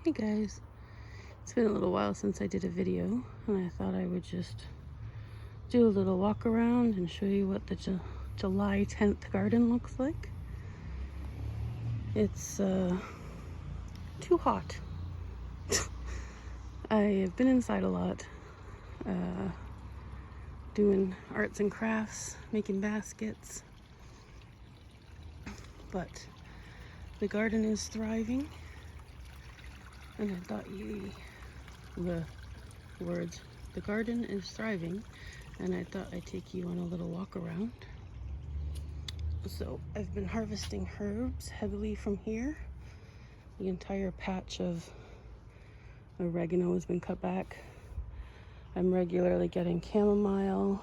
Hey guys, it's been a little while since I did a video, and I thought I would just do a little walk around and show you what the July 10th garden looks like. It's too hot. I have been inside a lot, doing arts and crafts, making baskets, but the garden is thriving, and I thought the words, the garden is thriving, and I thought I'd take you on a little walk around. So I've been harvesting herbs heavily from here. The entire patch of oregano has been cut back. I'm regularly getting chamomile.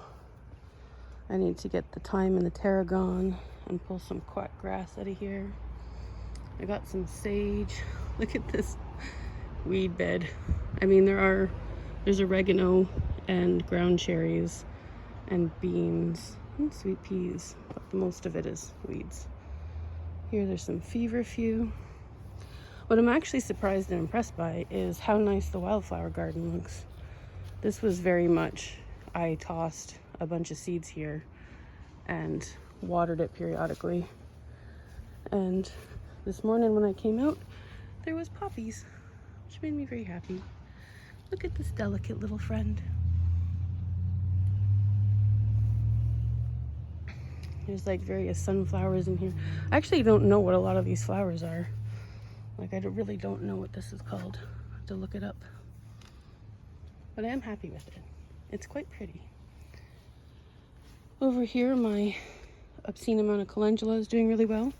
I need to get the thyme and the tarragon and pull some quack grass out of here. I got some sage. Look at this weed bed. I mean, there's oregano and ground cherries and beans and sweet peas, but most of it is weeds. Here there's some feverfew. What I'm actually surprised and impressed by is how nice the wildflower garden looks. This was very much, I tossed a bunch of seeds here and watered it periodically. And this morning when I came out, there was poppies, which made me very happy. Look at this delicate little friend. There's like various sunflowers in here. I actually don't know what a lot of these flowers are. Like, I really don't know what this is called. I have to look it up. But I am happy with it. It's quite pretty. Over here, my obscene amount of calendula is doing really well.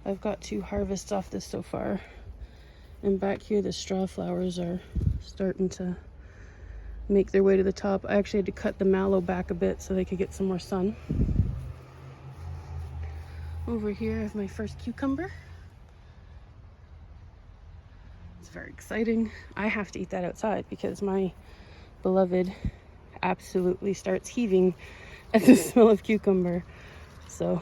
I've got 2 harvests off this so far. And back here, the straw flowers are starting to make their way to the top. I actually had to cut the mallow back a bit so they could get some more sun. Over here, I have my first cucumber. It's very exciting. I have to eat that outside because my beloved absolutely starts heaving at the smell of cucumber. So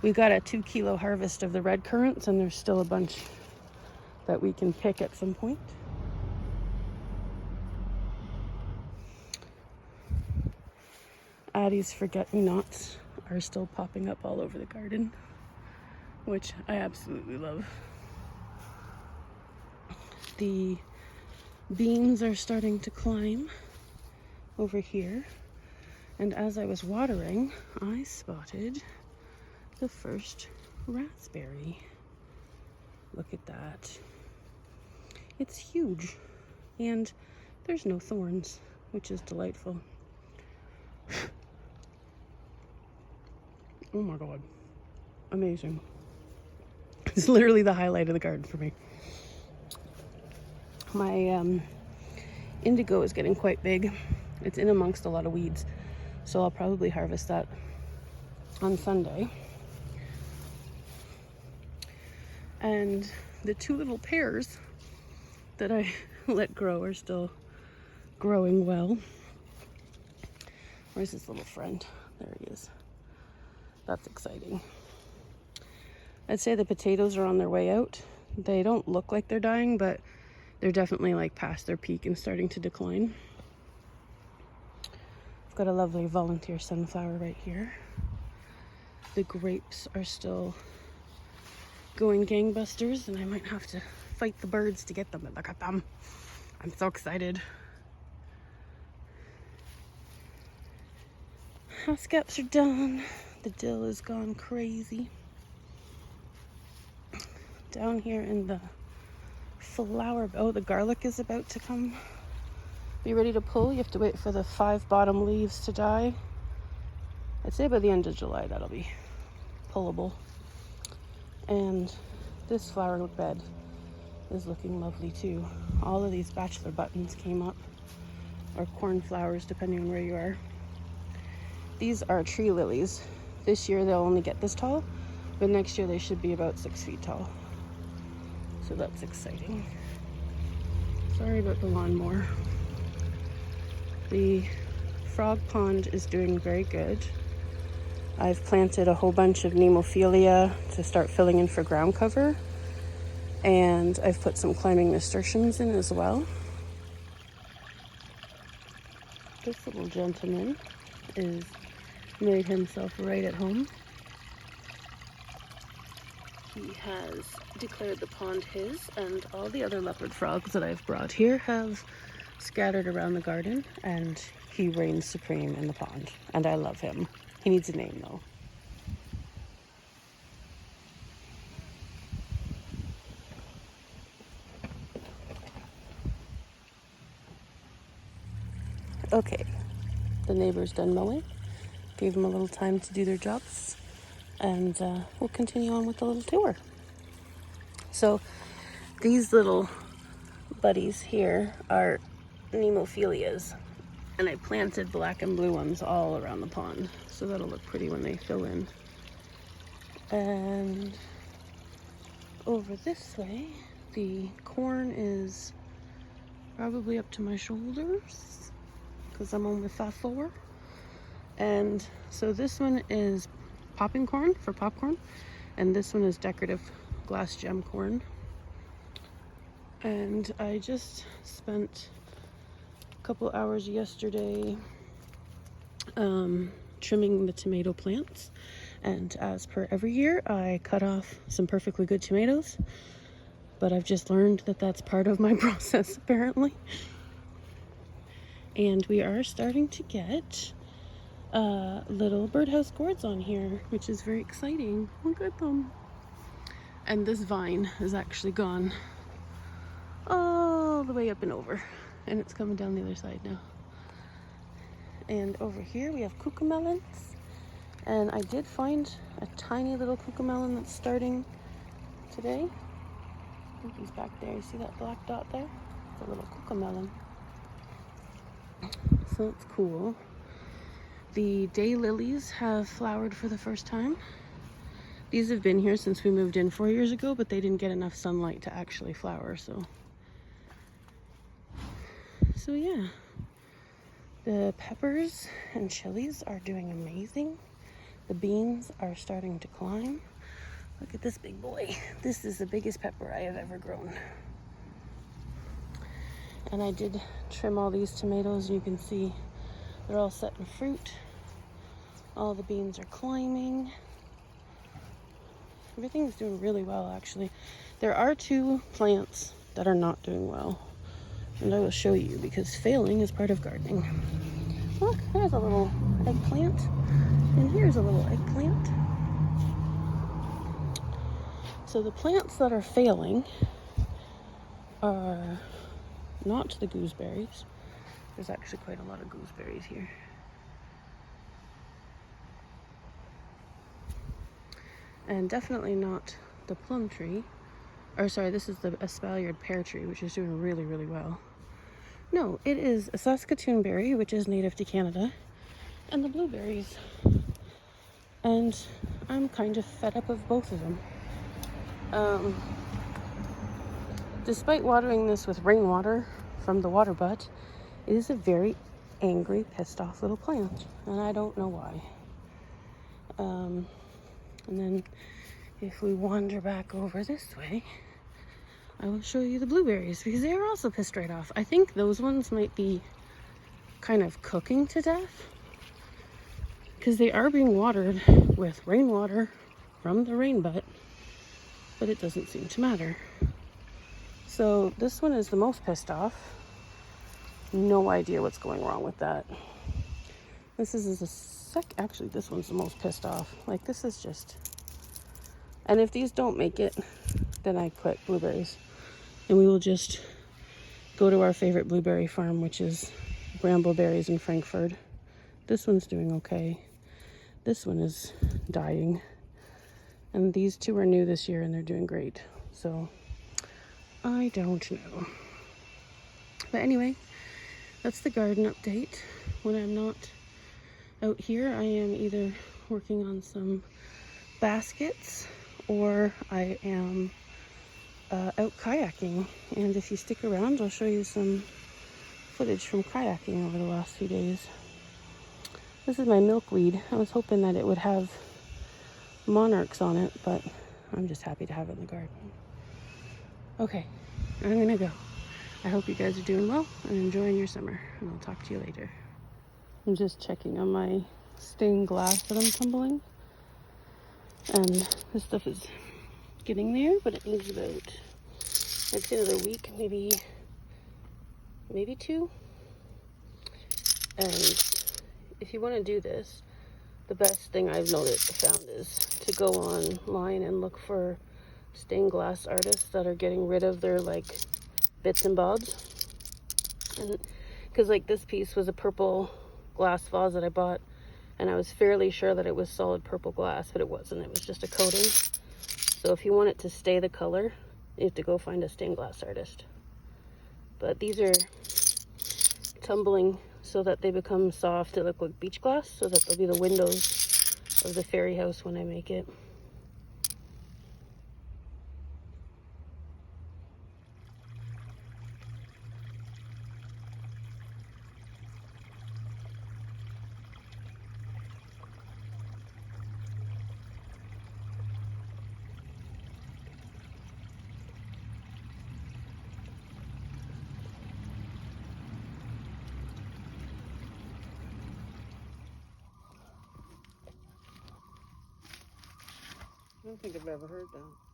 we got a 2-kilo harvest of the red currants, and there's still a bunch that we can pick at some point. Addie's forget-me-nots are still popping up all over the garden, which I absolutely love. The beans are starting to climb over here, and as I was watering, I spotted the first raspberry. Look at that. It's huge, and there's no thorns, which is delightful. Oh my god, amazing. It's literally the highlight of the garden for me. My indigo is getting quite big. It's in amongst a lot of weeds, so I'll probably harvest that on Sunday. And the 2 little pears that I let grow are still growing well. Where's this little friend? There he is. That's exciting. I'd say the potatoes are on their way out. They don't look like they're dying, but they're definitely like past their peak and starting to decline. I've got a lovely volunteer sunflower right here. The grapes are still going gangbusters, and I might have to fight the birds to get them, but look at them. I'm so excited. Haskaps are done. The dill has gone crazy. Down here in the flower, oh, the garlic is about to come. Be ready to pull. You have to wait for the 5 bottom leaves to die. I'd say by the end of July that'll be pullable. And this flower bed is looking lovely too. All of these bachelor buttons came up, or cornflowers depending on where you are. These are tree lilies. This year they'll only get this tall, but next year they should be about 6 feet tall. So that's exciting. Sorry about the lawnmower. The frog pond is doing very good. I've planted a whole bunch of Nemophila to start filling in for ground cover. And I've put some climbing nasturtiums in as well. This little gentleman is made himself right at home. He has declared the pond his, and all the other leopard frogs that I've brought here have scattered around the garden, and he reigns supreme in the pond, and I love him. He needs a name though. Okay, the neighbor's done mowing. Gave them a little time to do their jobs, and we'll continue on with the little tour. So these little buddies here are Nemophilias, and I planted black and blue ones all around the pond, so that'll look pretty when they fill in. And over this way, the corn is probably up to my shoulders because I'm only 5'4". And so this one is popping corn for popcorn, and this one is decorative glass gem corn. And I just spent a couple hours yesterday trimming the tomato plants, and as per every year I cut off some perfectly good tomatoes, but I've just learned that that's part of my process apparently. And we are starting to get little birdhouse gourds on here, which is very exciting. Look at them. And this vine is actually gone all the way up and over, and it's coming down the other side now. And over here we have cucamelons, and I did find a tiny little cucamelon that's starting today. I think he's back there. You see that black dot there? It's a little cucamelon. So that's cool. The daylilies have flowered for the first time. These have been here since we moved in 4 years ago, but they didn't get enough sunlight to actually flower, so yeah. The peppers and chilies are doing amazing. The beans are starting to climb. Look at this big boy. This is the biggest pepper I have ever grown. And I did trim all these tomatoes, and you can see they're all setting fruit. All the beans are climbing. Everything's doing really well, actually. There are 2 plants that are not doing well, and I will show you because failing is part of gardening. Look, there's a little eggplant, and here's a little eggplant. So the plants that are failing are not the gooseberries. There's actually quite a lot of gooseberries here. And definitely not the plum tree. Or sorry, this is the espalier pear tree, which is doing really, really well. No, it is a Saskatoon berry, which is native to Canada, and the blueberries. And I'm kind of fed up of both of them. Despite watering this with rainwater from the water butt, it is a very angry, pissed off little plant, and I don't know why. And then if we wander back over this way, I will show you the blueberries, because they are also pissed right off. I think those ones might be kind of cooking to death, because they are being watered with rainwater from the rain butt, but it doesn't seem to matter. So this one is the most pissed off. No idea what's going wrong with that. This is actually this one's the most pissed off. Like, this is just, and if these don't make it, then I quit blueberries, and we will just go to our favorite blueberry farm, which is Brambleberries in Frankfurt. This one's doing okay. This one is dying, and these 2 are new this year, and they're doing great. So I don't know. But anyway, that's the garden update. When I'm not out here, I am either working on some baskets, or I am out kayaking. And if you stick around, I'll show you some footage from kayaking over the last few days. This is my milkweed. I was hoping that it would have monarchs on it, but I'm just happy to have it in the garden. Okay, I'm gonna go. I hope you guys are doing well and enjoying your summer, and I'll talk to you later. I'm just checking on my stained glass that I'm tumbling, and this stuff is getting there, but it needs about, I'd say, another week, maybe 2. And if you want to do this, the best thing I've found is to go online and look for stained glass artists that are getting rid of their like bits and bobs. And because like this piece was a purple glass vase that I bought, and I was fairly sure that it was solid purple glass, but it wasn't. It was just a coating. So if you want it to stay the color, you have to go find a stained glass artist. But these are tumbling so that they become soft to look like beach glass, so that they'll be the windows of the fairy house when I make it. I don't think I've ever heard that.